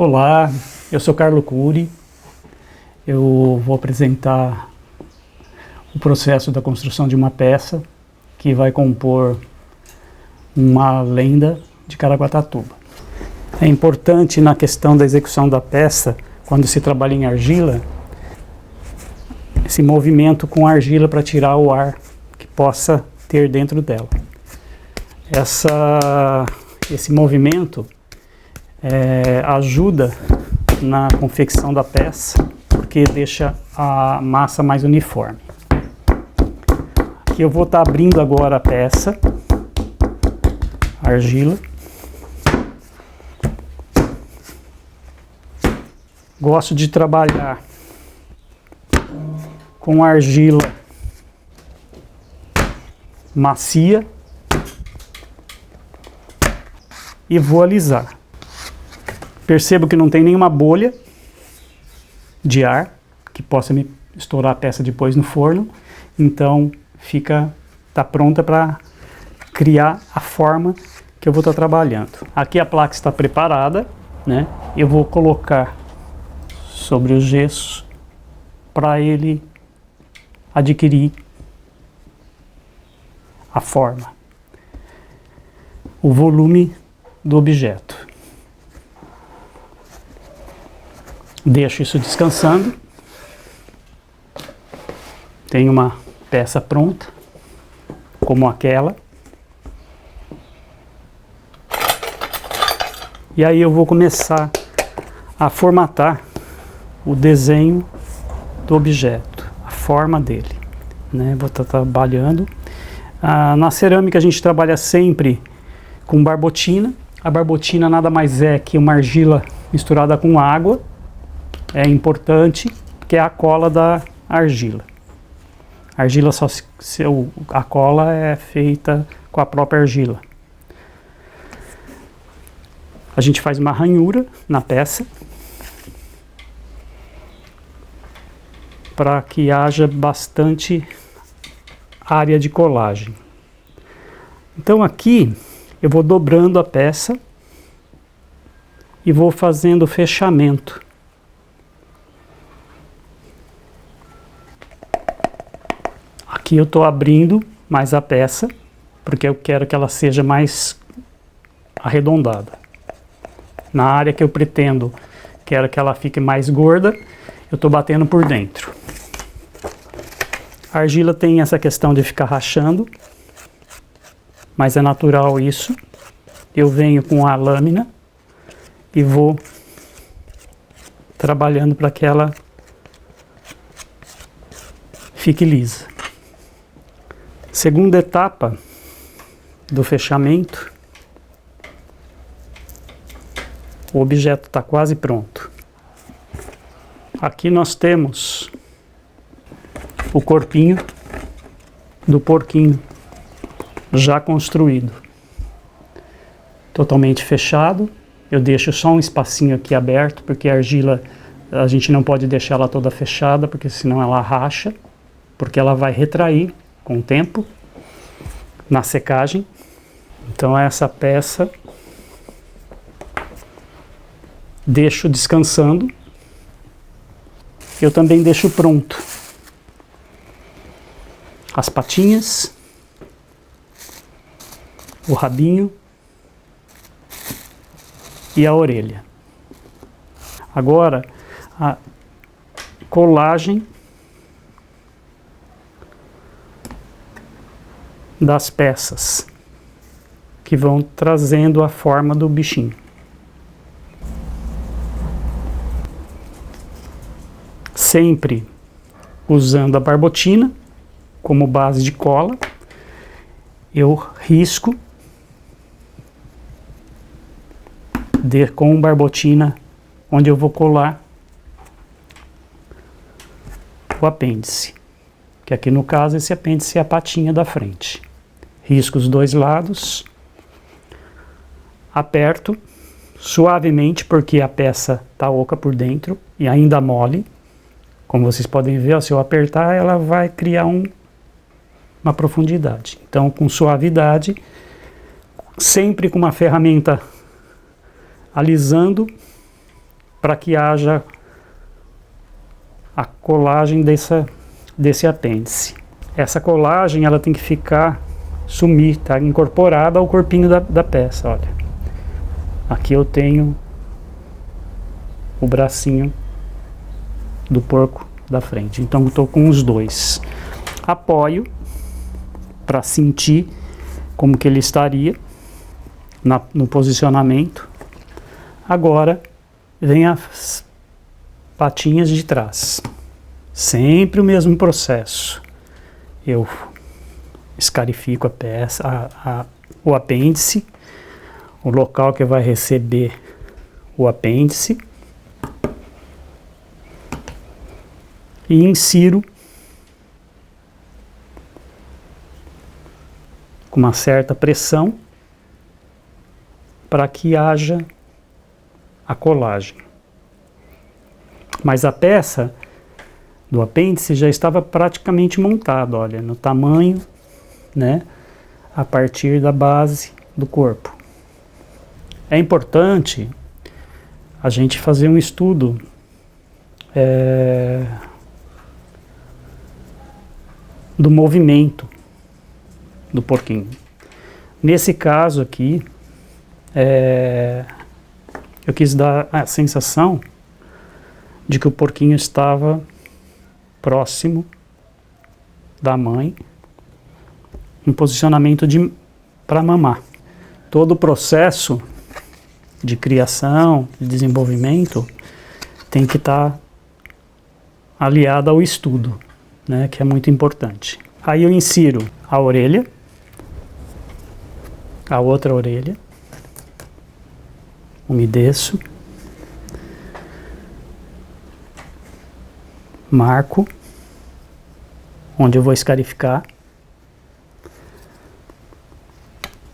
Olá, eu sou Carlo Curi. Eu vou apresentar o processo da construção de uma peça que vai compor uma lenda de Caraguatatuba. É importante na questão da execução da peça, quando se trabalha em argila, esse movimento com a argila para tirar o ar que possa ter dentro dela. Esse movimento ajuda na confecção da peça, porque deixa a massa mais uniforme. Aqui eu vou estar abrindo agora a peça, a argila. Gosto de trabalhar com argila macia e vou alisar. Percebo que não tem nenhuma bolha de ar que possa me estourar a peça depois no forno, então está pronta para criar a forma que eu vou estar trabalhando. Aqui a placa está preparada, né? Eu vou colocar sobre o gesso para ele adquirir a forma, o volume do objeto. Deixo isso descansando. Tenho uma peça pronta, como aquela. E aí eu vou começar a formatar o desenho do objeto, a forma dele, né? Vou estar trabalhando. Na cerâmica a gente trabalha sempre com barbotina. A barbotina nada mais é que uma argila misturada com água. É importante, que é a cola da argila. A argila a cola é feita com a própria argila. A gente faz uma ranhura na peça para que haja bastante área de colagem. Então aqui eu vou dobrando a peça e vou fazendo o fechamento. Aqui eu estou abrindo mais a peça, porque eu quero que ela seja mais arredondada. Na área que eu pretendo, quero que ela fique mais gorda, eu estou batendo por dentro. A argila tem essa questão de ficar rachando, mas é natural isso. Eu venho com a lâmina e vou trabalhando para que ela fique lisa. Segunda etapa do fechamento, o objeto está quase pronto. Aqui nós temos o corpinho do porquinho já construído, totalmente fechado. Eu deixo só um espacinho aqui aberto, porque a argila a gente não pode deixar ela toda fechada, porque senão ela racha, porque ela vai retrair com o tempo na secagem. Então essa peça deixo descansando. Eu também deixo pronto as patinhas, o rabinho e a orelha. Agora a colagem das peças que vão trazendo a forma do bichinho. Sempre usando a barbotina como base de cola, eu risco com barbotina onde eu vou colar o apêndice, que aqui no caso esse apêndice é a patinha da frente. Risco os dois lados, aperto suavemente, porque a peça está oca por dentro e ainda mole. Como vocês podem ver, ó, se eu apertar, ela vai criar uma profundidade. Então, com suavidade, sempre com uma ferramenta alisando, para que haja a colagem desse apêndice. Essa colagem ela tem que sumir, tá incorporada ao corpinho da peça. Olha, aqui eu tenho o bracinho do porco da frente, então eu estou com os dois. Apoio para sentir como que ele estaria no posicionamento. Agora vem as patinhas de trás, sempre o mesmo processo. Eu escarifico a peça, o apêndice, o local que vai receber o apêndice, e insiro com uma certa pressão para que haja a colagem. Mas a peça do apêndice já estava praticamente montada, olha, no tamanho, né, a partir da base do corpo. É importante a gente fazer um estudo do movimento do porquinho. Nesse caso aqui, eu quis dar a sensação de que o porquinho estava próximo da mãe, em posicionamento para mamar. Todo o processo de criação, de desenvolvimento, tem que estar aliado ao estudo, né, que é muito importante. Aí eu insiro a orelha, a outra orelha, umedeço, marco onde eu vou escarificar,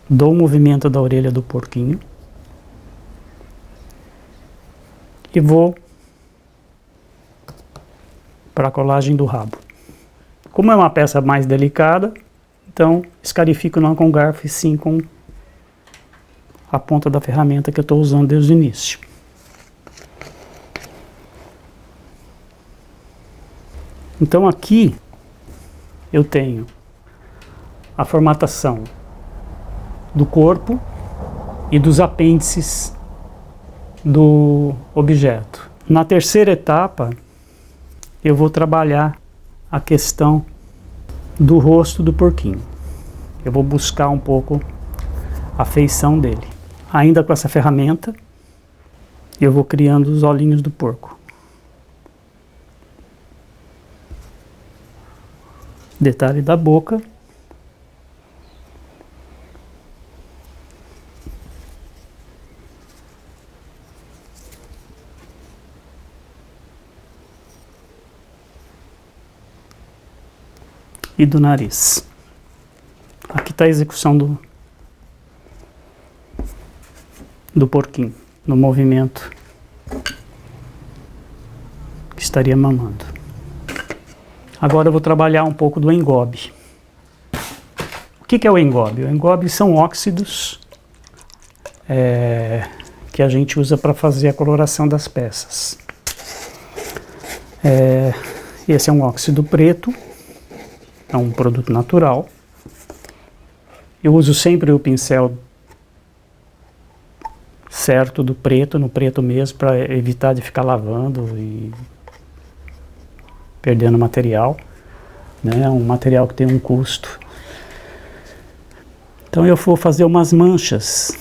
dou o movimento da orelha do porquinho e vou para a colagem do rabo. Como é uma peça mais delicada, então escarifico não com garfo e sim com a ponta da ferramenta que eu estou usando desde o início. Então aqui eu tenho a formatação do corpo e dos apêndices do objeto. Na terceira etapa, eu vou trabalhar a questão do rosto do porquinho. Eu vou buscar um pouco a feição dele. Ainda com essa ferramenta, eu vou criando os olhinhos do porco. Detalhe da boca. E do nariz. Aqui está a execução do porquinho, no movimento que estaria mamando. Agora eu vou trabalhar um pouco do engobe. O que é o engobe? O engobe são óxidos que a gente usa para fazer a coloração das peças. Esse é um óxido preto, é um produto natural. Eu uso sempre o pincel certo do preto, no preto mesmo, para evitar de ficar lavando e perdendo material, né? É um material que tem um custo. Então eu vou fazer umas manchas.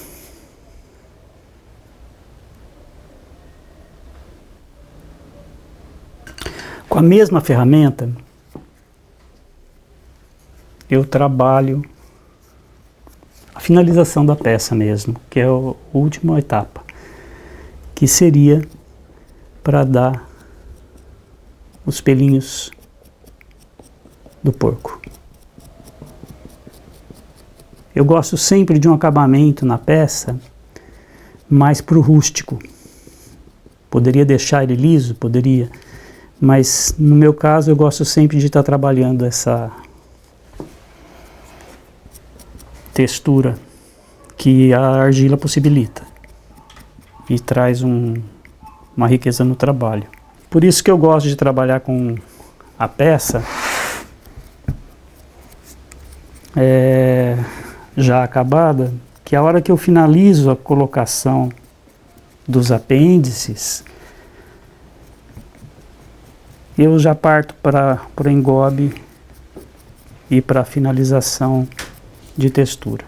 Com a mesma ferramenta, eu trabalho a finalização da peça mesmo, que é a última etapa, que seria para dar os pelinhos do porco. Eu gosto sempre de um acabamento na peça mais pro rústico. Poderia deixar ele liso? Poderia, mas no meu caso eu gosto sempre de estar trabalhando essa textura que a argila possibilita e traz um uma riqueza no trabalho. Por isso que eu gosto de trabalhar com a peça já acabada, que a hora que eu finalizo a colocação dos apêndices, eu já parto para o engobe e para a finalização de textura.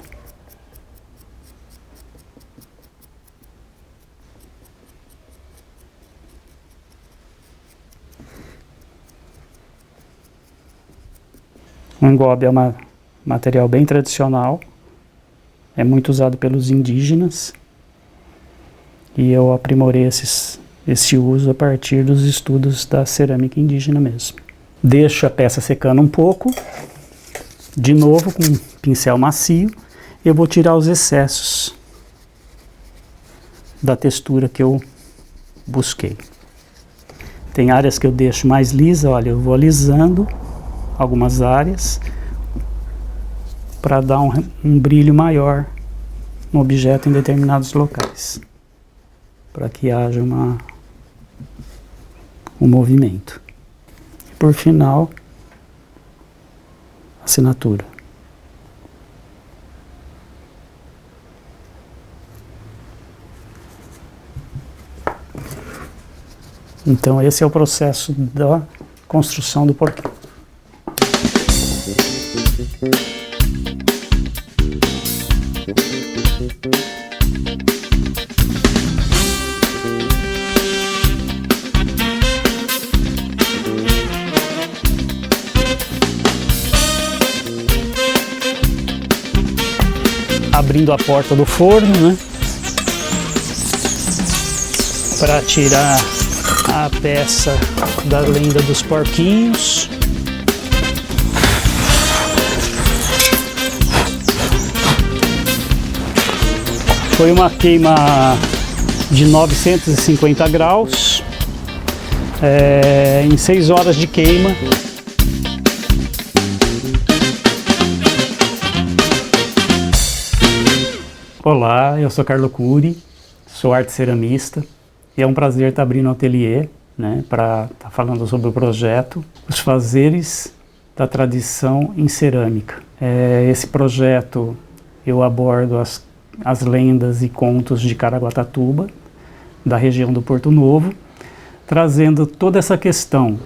O engobe é um material bem tradicional, é muito usado pelos indígenas e eu aprimorei esse uso a partir dos estudos da cerâmica indígena mesmo. Deixo a peça secando um pouco, de novo com um pincel macio, eu vou tirar os excessos da textura que eu busquei. Tem áreas que eu deixo mais lisa, olha, eu vou alisando algumas áreas para dar um brilho maior no objeto em determinados locais, para que haja um movimento. Por final, assinatura. Então esse é o processo da construção do porquinho. Abrindo a porta do forno, né, para tirar a peça da lenda dos porquinhos. Foi uma queima de 950 graus, em 6 horas de queima. Olá, eu sou Carlo Curi, sou arte ceramista e é um prazer estar abrindo um ateliê, né, para estar falando sobre o projeto Os Fazeres da Tradição em Cerâmica. Esse projeto eu abordo as lendas e contos de Caraguatatuba, da região do Porto Novo, trazendo toda essa questão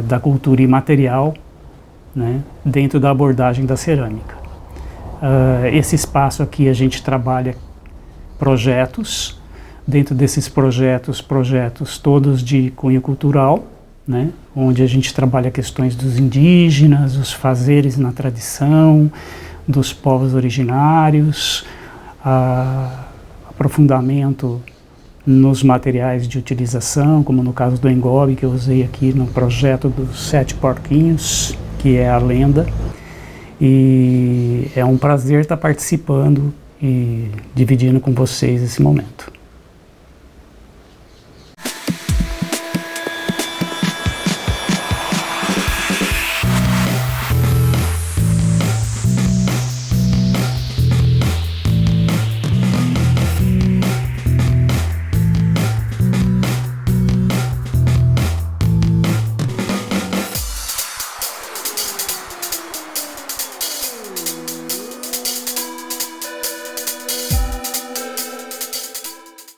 da cultura imaterial, né, dentro da abordagem da cerâmica. Esse espaço aqui a gente trabalha projetos, dentro desses projetos todos de cunho cultural, né, onde a gente trabalha questões dos indígenas, os fazeres na tradição, dos povos originários, aprofundamento nos materiais de utilização, como no caso do engobe que eu usei aqui no projeto dos 7 porquinhos, que é a lenda. E é um prazer estar participando e dividindo com vocês esse momento.